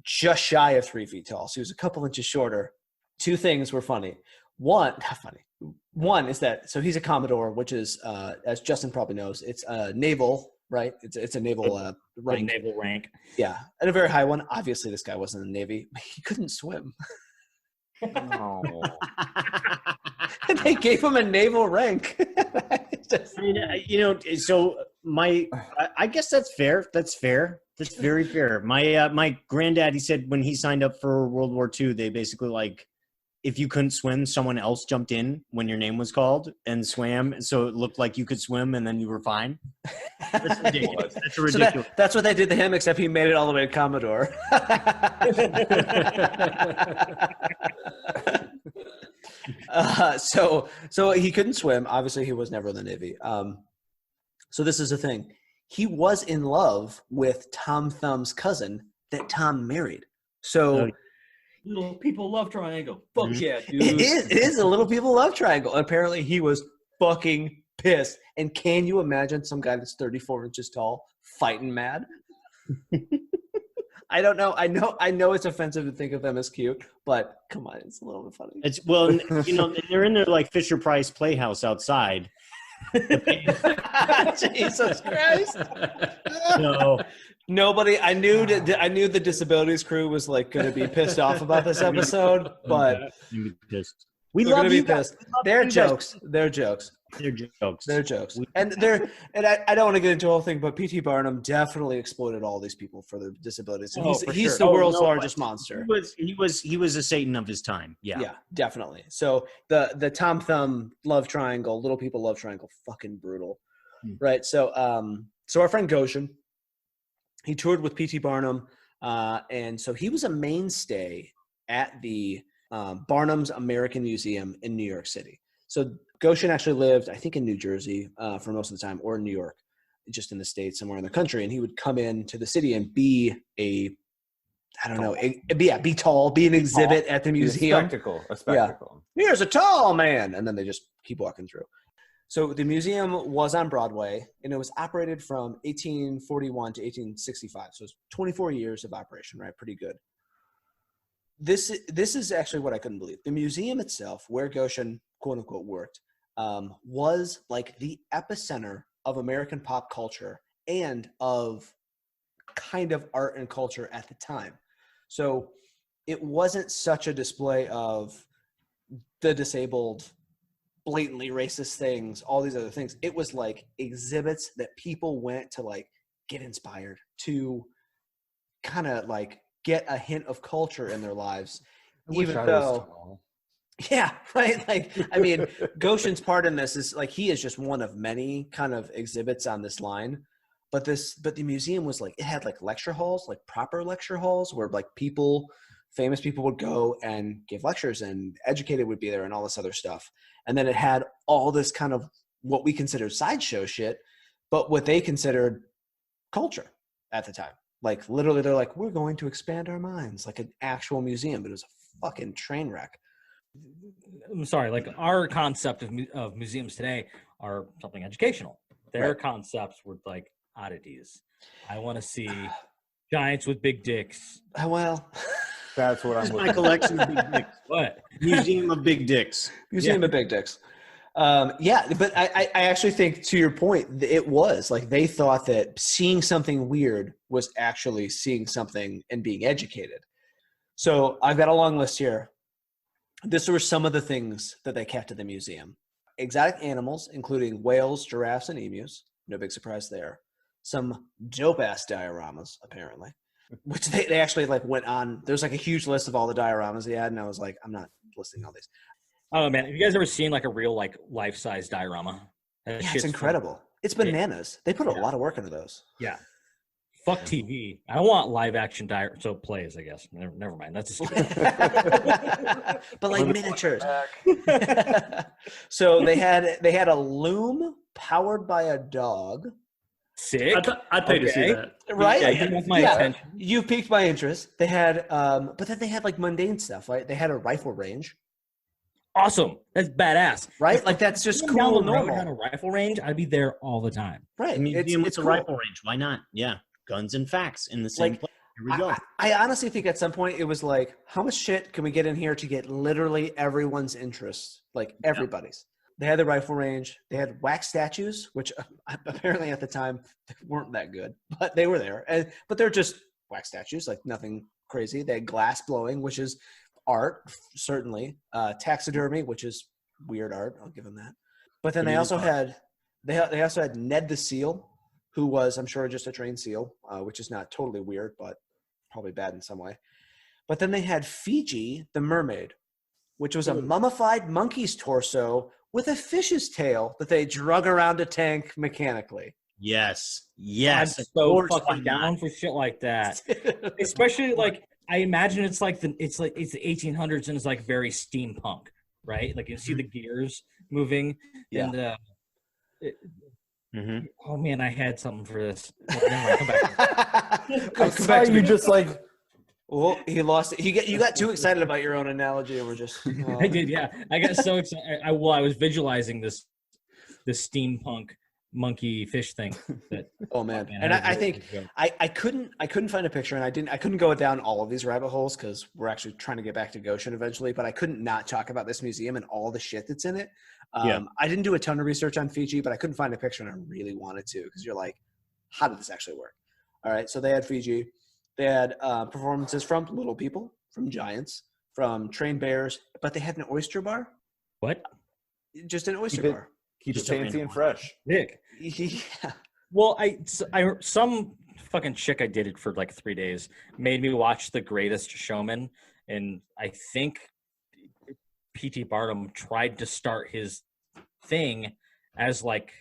just shy of 3 feet tall. So he was a couple inches shorter. 2 things were funny. One is that, so he's a Commodore, which is, as Justin probably knows, it's a naval, right? It's a naval rank. Naval rank. Yeah, and a very high one. Obviously, this guy wasn't in the Navy. He couldn't swim. No. They gave him a naval rank. I mean, so I guess that's fair. That's fair. That's very fair. My granddad, he said when he signed up for World War II, they basically like, if you couldn't swim, someone else jumped in when your name was called and swam, so it looked like you could swim, and then you were fine. That's ridiculous. That's ridiculous. So that's what they did to him, except he made it all the way to Commodore. So he couldn't swim. Obviously, he was never in the Navy. So this is the thing. He was in love with Tom Thumb's cousin that Tom married. So Little people love triangle. Fuck yeah, dude. it is a little people love triangle. Apparently, he was fucking pissed. And can you imagine some guy that's 34 inches tall fighting mad? I don't know. I know it's offensive to think of them as cute, but come on, it's a little bit funny. It's they're in their like Fisher Price Playhouse outside. Jesus Christ! No. Nobody. I knew the disabilities crew was like going to be pissed off about this episode, but we they're love gonna be you guys. pissed. They're jokes. They're jokes. They're jokes. They're jokes. And I don't want to get into the whole thing, but P.T. Barnum definitely exploited all these people for their disabilities. And he's the world's largest monster. He was a Satan of his time. Yeah, definitely. So the Tom Thumb love triangle, little people love triangle, fucking brutal, right? So our friend Goshen, he toured with P.T. Barnum, and so he was a mainstay at the Barnum's American Museum in New York City. So Goshen actually lived, I think, in New Jersey for most of the time, or in New York, just in the States, somewhere in the country. And he would come into the city and be be tall, be an exhibit at the museum. A spectacle. Yeah. Here's a tall man. And then they just keep walking through. So the museum was on Broadway, and it was operated from 1841 to 1865. So it's 24 years of operation, right? Pretty good. This is actually what I couldn't believe. The museum itself, where Goshen, quote unquote, worked, was like the epicenter of American pop culture and of kind of art and culture at the time. So it wasn't such a display of the disabled, blatantly racist things, all these other things. It was like exhibits that people went to like get inspired, to kind of like get a hint of culture in their lives. Even though, yeah, right. Like, I mean, Goshen's part in this is like, he is just one of many kind of exhibits on this line. But the museum was like, it had like lecture halls, like proper lecture halls where like famous people would go and give lectures, and educated would be there and all this other stuff. And then it had all this kind of what we considered sideshow shit, but what they considered culture at the time. Like literally they're like, we're going to expand our minds, like an actual museum, but it was a fucking train wreck. I'm sorry, like our concept of museums today are something educational. Their concepts were like oddities. I want to see giants with big dicks. Well, that's what I'm my collection of big dicks. What? Museum of Big Dicks. Museum of Big Dicks. But I actually think, to your point, it was like they thought that seeing something weird was actually seeing something and being educated. So I've got a long list here. These were some of the things that they kept at the museum. Exotic animals, including whales, giraffes, and emus. No big surprise there. Some dope-ass dioramas, apparently, which they actually like went on. There's like a huge list of all the dioramas they had, and I was like, I'm not listing all these. Oh man, have you guys ever seen like a real like life-size diorama? Yeah, it's incredible. It's bananas. They put a lot of work into those. Yeah. Fuck TV. I want live action so plays, I guess. Never mind. That's But like miniatures. So they had a loom powered by a dog. Sick. I'd pay to see that. Right? Yeah, you have my attention. You piqued my interest. They had but then they had like mundane stuff, right? They had a rifle range. Awesome. That's badass. Right? Like that's just cool down and the road normal. on a rifle range, I'd be there all the time. Right. It's a cool. rifle range. Why not? Yeah. Guns and facts in the same place. Here we go. I honestly think at some point it was like, how much shit can we get in here to get literally everyone's interest? Like everybody's. They had the rifle range. They had wax statues, which apparently at the time weren't that good, but they were there. But they're just wax statues, like nothing crazy. They had glass blowing, which is art, certainly. Taxidermy, which is weird art. I'll give them that. But then It they is also art. had they also had Ned the Seal, who was, I'm sure, just a trained seal, which is not totally weird, but probably bad in some way. But then they had Fiji the mermaid, which was a mummified monkey's torso with a fish's tail that they drug around a tank mechanically. Yes. I'm Yes. of so course, why fucking not? down for shit like that. Especially like I imagine it's the 1800s and it's like very steampunk, right? Like you see the gears moving Yeah. and Mhm. oh man, I had something for this. Well, never mind, come back. I saw you just like, Well, he lost it. You got too excited about your own analogy, and we're just. I did, yeah. I got so excited. I was visualizing this steampunk monkey fish thing. That Oh man, man, and that was I really think good. I couldn't find a picture, and I couldn't go down all of these rabbit holes because we're actually trying to get back to Goshen eventually. But I couldn't not talk about this museum and all the shit that's in it. Yeah. I didn't do a ton of research on Fiji, but I couldn't find a picture, and I really wanted to because you're like, how did this actually work? All right, so they had Fiji. They had performances from little people, from giants, from trained bears, but they had an oyster bar, What? just an oyster Keep it- bar. keep it Just a fancy random and one. fresh. Nick. Yeah. Well, some fucking chick I dated for like 3 days made me watch The Greatest Showman, and I think P.T. Barnum tried to start his thing as like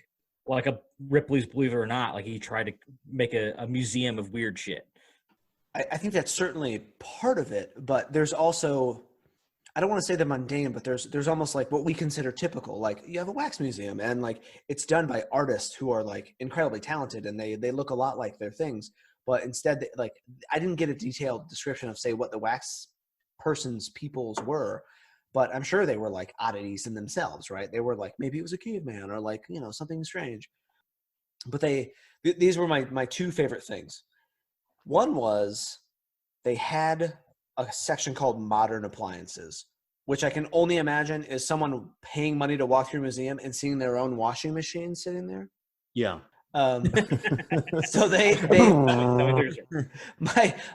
a Ripley's Believe It or Not. Like he tried to make a museum of weird shit. I think that's certainly part of it, but there's also, I don't want to say the mundane, but there's almost like what we consider typical. Like you have a wax museum and like it's done by artists who are like incredibly talented and they look a lot like their things, but instead like I didn't get a detailed description of say what the wax person's peoples were, but I'm sure they were like oddities in themselves, right? They were like, maybe it was a caveman or like, something strange. But these were my two favorite things. One was they had a section called modern appliances, which I can only imagine is someone paying money to walk through a museum and seeing their own washing machine sitting there. Yeah. So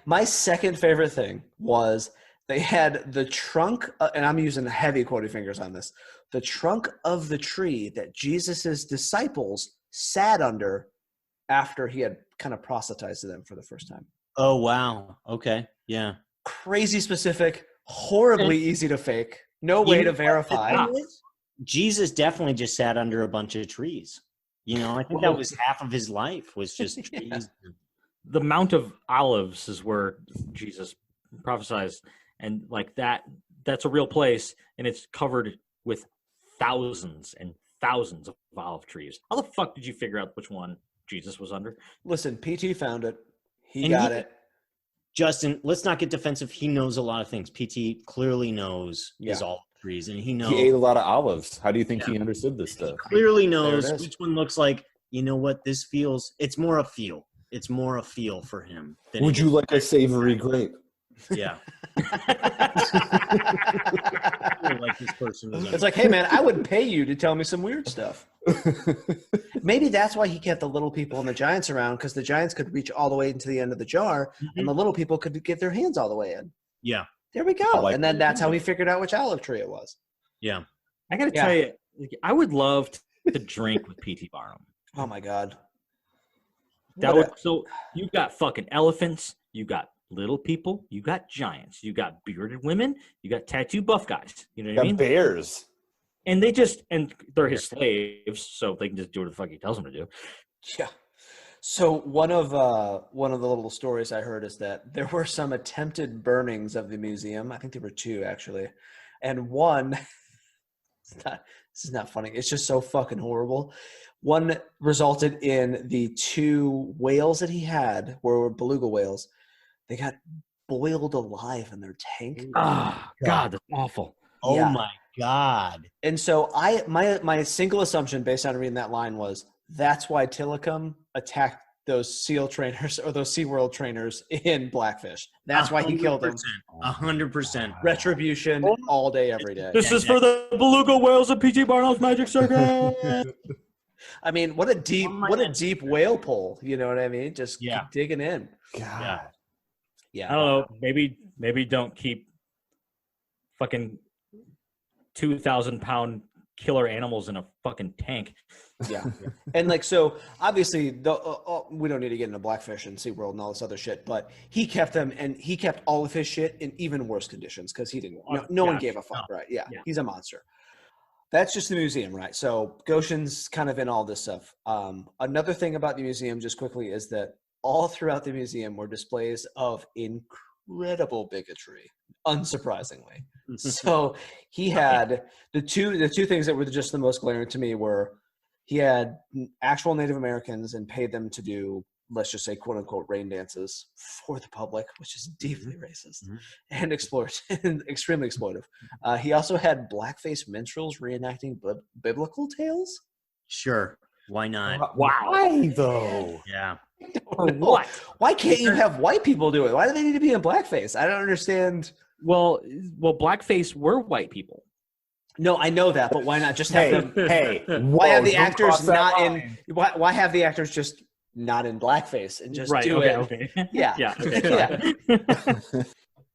my second favorite thing was they had the trunk, and I'm using heavy quoting fingers on this, the trunk of the tree that Jesus's disciples sat under after he had kind of proselytized to them for the first time. Oh wow. Okay. Yeah. Crazy specific, horribly easy to fake, no way to verify. Jesus definitely just sat under a bunch of trees. I think that was half of his life was just trees. Yeah. The Mount of Olives is where Jesus prophesied, and like that's a real place, and it's covered with thousands and thousands of olive trees. How the fuck did you figure out which one Jesus was under? Listen, PT found it. He And got it. Justin, let's not get defensive. He knows a lot of things. PT clearly knows his Yeah. olive trees, and he knows. He ate a lot of olives. How do you think he understood this stuff? Clearly There it knows is. which one looks like. You know what? This feels. It's more a feel. It's more a feel for him. Than Would it you is- like a savory grape? Yeah. I feel like this person is. It's like, hey man, I would pay you to tell me some weird stuff. Maybe that's why he kept the little people and the giants around, because the giants could reach all the way into the end of the jar, and the little people could get their hands all the way in. Yeah. There we go. I like And then that's how he figured out which olive tree it was. Yeah. I got to Yeah. tell you, like, I would love to drink with P.T. Barnum. Oh my god. That What would, so you got fucking elephants, you got little people, you got giants, you got bearded women, you got tattoo buff guys. You know what I Got mean? bears. And they're his slaves, so they can just do what the fuck he tells them to do. Yeah. So one of the little stories I heard is that there were some attempted burnings of the museum. I think there were two actually, and one. This is not funny. It's just so fucking horrible. One resulted in the two whales that he had, were beluga whales. They got boiled alive in their tank. Oh, God, that's awful. Oh Yeah. my God. And so my single assumption based on reading that line was that's why Tilikum attacked those SEAL trainers or those SeaWorld trainers in Blackfish. That's why he killed them. 100%. Retribution all day, every day. This is for the beluga whales of P.T. Barnum's Magic Circuit. I mean, what a deep whale pull. You know what I mean? Just Yeah. keep digging in. God. Yeah. I don't know. Maybe don't keep fucking 2,000-pound killer animals in a fucking tank. Yeah. And like, so obviously we don't need to get into Blackfish and SeaWorld and all this other shit, but he kept them, and he kept all of his shit in even worse conditions because he didn't, no one gave a fuck, right? Yeah. He's a monster. That's just the museum, right? So Goshen's kind of in all this stuff. Another thing about the museum, just quickly, is that all throughout the museum were displays of incredible bigotry, unsurprisingly. So he had the two things that were just the most glaring to me were he had actual Native Americans and paid them to do, let's just say, quote unquote, rain dances for the public, which is deeply racist and extremely exploitive. He also had blackface minstrels reenacting biblical tales. Sure. Why not? Why though? Yeah. Or what? Why can't you have white people do it? Why do they need to be in blackface? I don't understand. Well, blackface were white people. No, I know that, but why not just have them? Hey, Why have the actors not in? Why have the actors just not in blackface and just do it? Okay. Yeah, Yeah. Okay, yeah.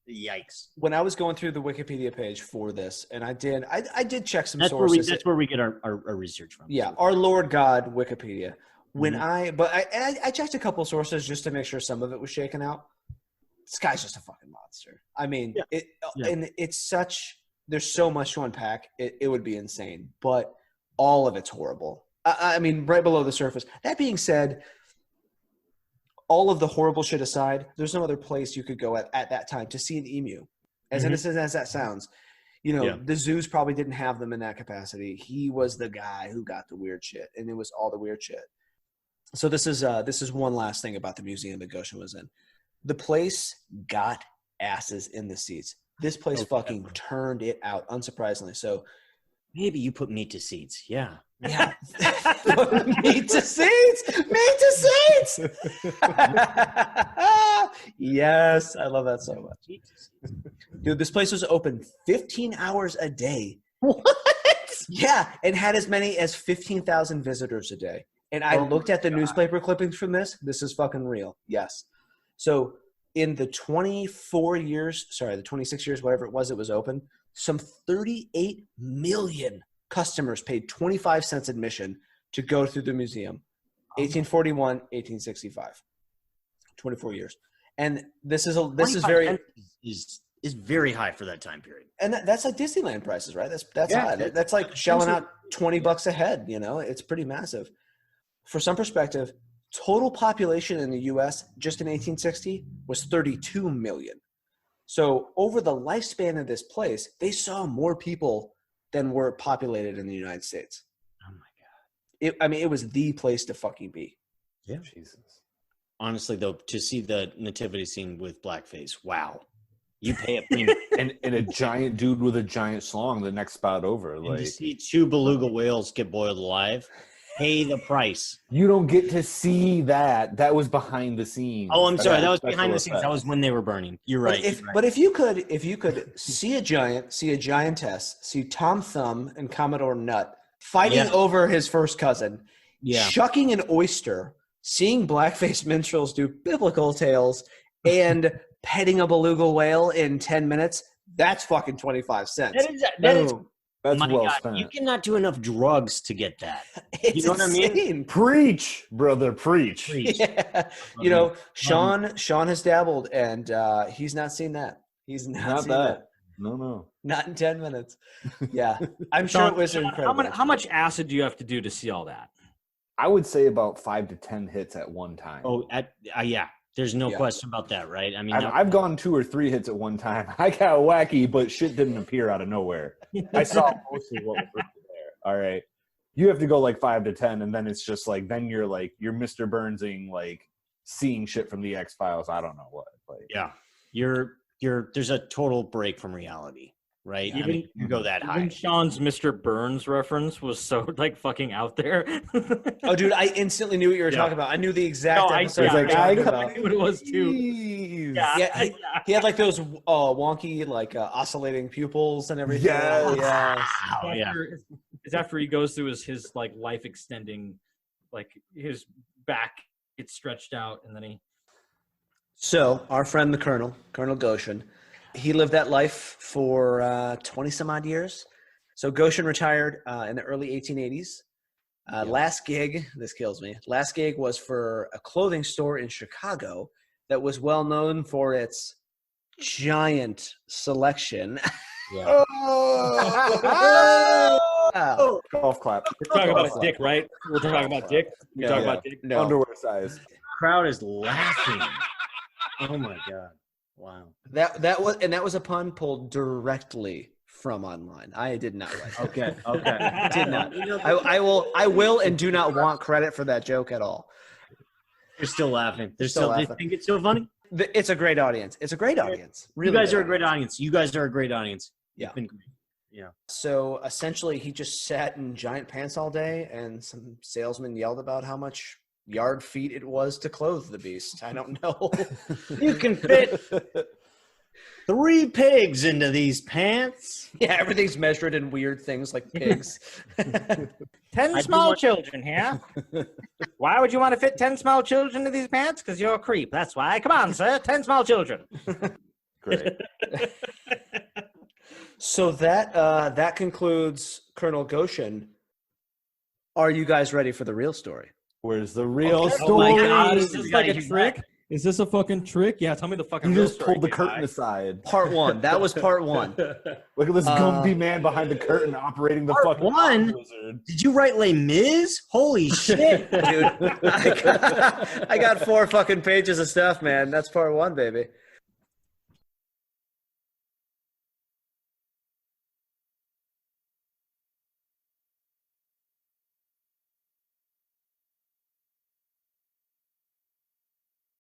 Yikes. When I was going through the Wikipedia page for this, and I did check some That's sources. that's where we get our research from. Yeah, our Lord God Wikipedia. When I checked a couple sources just to make sure some of it was shaken out. This guy's just a fucking monster. I mean, and it's such. There's so much to unpack. It would be insane, but all of it's horrible. I mean, right below the surface. That being said, all of the horrible shit aside, there's no other place you could go at that time to see an emu. As innocent as that sounds, the zoos probably didn't have them in that capacity. He was the guy who got the weird shit, and it was all the weird shit. So this is one last thing about the museum that Goshen was in. The place got asses in the seats. This place fucking turned it out, unsurprisingly. So maybe you put meat to seats. Yeah. Yeah. Meat to seats. Meat to seats. Yes, I love that so much. Dude, this place was open 15 hours a day. What? Yeah, and had as many as 15,000 visitors a day. And I looked at the newspaper clippings from this. This is fucking real. Yes. So in the 26 years, whatever it was open, some 38 million customers paid 25 cents admission to go through the museum. 1841, 1865. 24 years. And this is very is very high for that time period. And that's like Disneyland prices, right? That's Yeah, high. That's like shelling out $20 a head, It's pretty massive. For some perspective, total population in the US just in 1860 was 32 million. So over the lifespan of this place, they saw more people than were populated in the United States. Oh my God. It was the place to fucking be. Yeah. Jesus. Honestly, though, to see the nativity scene with blackface, wow. You pay a premium. and a giant dude with a giant slong the next spot over. And Like, to see two beluga whales get boiled alive, pay the price. you don't get to see that. That was behind the scenes. Oh, I'm sorry. That was Special behind the scenes. That effects. was when they were burning. You're right. But if you could see a giant, see a giantess, see Tom Thumb and Commodore Nut fighting over his first cousin, shucking an oyster, seeing blackface minstrels do biblical tales, and petting a beluga whale in 10 minutes, that's fucking 25 cents. That is That's my well God, spent. you cannot do enough drugs to get that. It's You know what I mean? insane. Preach, brother, preach. Yeah. Sean has dabbled, and he's not seen that. He's not seen that. No. Not in 10 minutes. Yeah. I'm sure it was Sean, incredible. how much acid do you have to do to see all that? I would say about 5 to 10 hits at one time. Oh, yeah. There's no question about that, right? I mean, I've gone 2 or 3 hits at one time. I got wacky, but shit didn't appear out of nowhere. I saw mostly what was there. All right. You have to go like 5 to 10, and then it's just like, then you're Mr. Burnsing, like seeing shit from the X-Files. I don't know what. Like, yeah, there's a total break from reality, right? Even- I mean, you go that high. Even Sean's Mr. Burns reference was so like fucking out there. Oh, dude, I instantly knew what you were talking about. I knew the exact No, episode yeah, you were talking I about. knew what it was too. Jeez. Yeah. He had like those wonky, like oscillating pupils and everything. Yes. Yes. Oh, yeah. It's after he goes through his like life extending, like his back gets stretched out, and then he. So our friend, the Colonel Goshen, he lived that life for 20 some odd years. So Goshen retired in the early 1880s. Last gig, this kills me. Last gig was for a clothing store in Chicago that was well known for its giant selection. Yeah. Oh, Golf clap. We're talking about a dick, right? We're talking about dick. We're talking about dick. no. Underwear size. Crowd is laughing. Oh my god! Wow. That was a pun pulled directly from online. I did not write that. Okay. Okay. Did not. I will and do not want credit for that joke at all. They're still laughing. They're Still still. They laughing. think it's so funny. It's a great audience. It's a great audience. Really, You guys are a great audience. You guys are a great audience. Yeah. It's been great. Yeah. So essentially, he just sat in giant pants all day, and some salesman yelled about how much yard feet it was to clothe the beast. I don't know. You can fit 3 pigs into these pants. Yeah, everything's measured in weird things like pigs. 10 small children here. Why would you want to fit 10 small children into these pants? Because you're a creep. That's why. Come on, sir. 10 small children. Great. So that concludes Colonel Goshen. Are you guys ready for the real story? Where's the real Okay. story? Oh my God. Is this like a trick? Is this a fucking trick? Yeah, tell me the fucking You real just story, pulled the big curtain guy. aside. Part 1. That was part 1. Look at this gumpy man behind the curtain operating the Part fucking 1? wizard. Did you write Les Mis? Holy shit! Dude, I got 4 fucking pages of stuff, man. That's part 1, baby.